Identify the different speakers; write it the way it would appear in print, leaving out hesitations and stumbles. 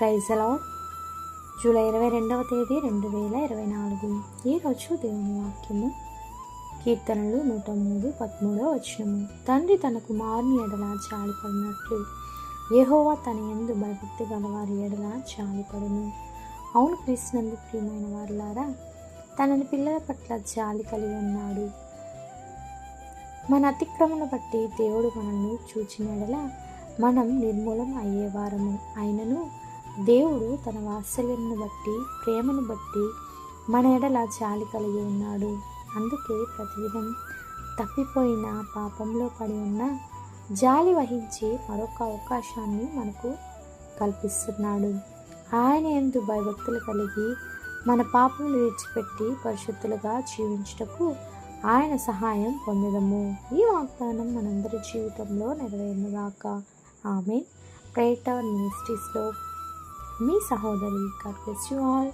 Speaker 1: Praise the Lord. July 22వ తేదీ 2024. ఈరోజు దేవుని వాక్యము కీర్తనలు 103:13. తండ్రి తన కుమారుని ఎడల జాలిపడినట్లు యెహోవా తన యందు భయభక్తి గలవారి ఎడల జాలిపడును. అవును, క్రీస్తునందు ప్రియమైన వారులారా, తనని పిల్లల పట్ల జాలి కలిగి ఉన్నాడు. మన అతిక్రమణ బట్టి దేవుడు మనల్ని చూచిన ఎడల మనం నిర్మూలం అయ్యేవారము. అయినను దేవుడు తన వాత్సల్యమును బట్టి, ప్రేమను బట్టి మన ఎడల జాలి కలిగి ఉన్నాడు. అందుకే ప్రతిదినం తప్పిపోయిన పాపంలో పడి ఉన్న జాలి వహించి మరొక అవకాశాన్ని మనకు కల్పిస్తున్నాడు. ఆయన యందు భయభక్తులు కలిగి మన పాపములు విడిచిపెట్టి పరిశుద్ధులుగా జీవించుటకు ఆయన సహాయం పొందదము. ఈ వాగ్దానం మనందరి జీవితంలో నెరవేరునుగాక. ఆమేన్. ప్రేయర్ టవర్ మినిస్ట్రీస్లో మీ సహోదరి. God bless you all.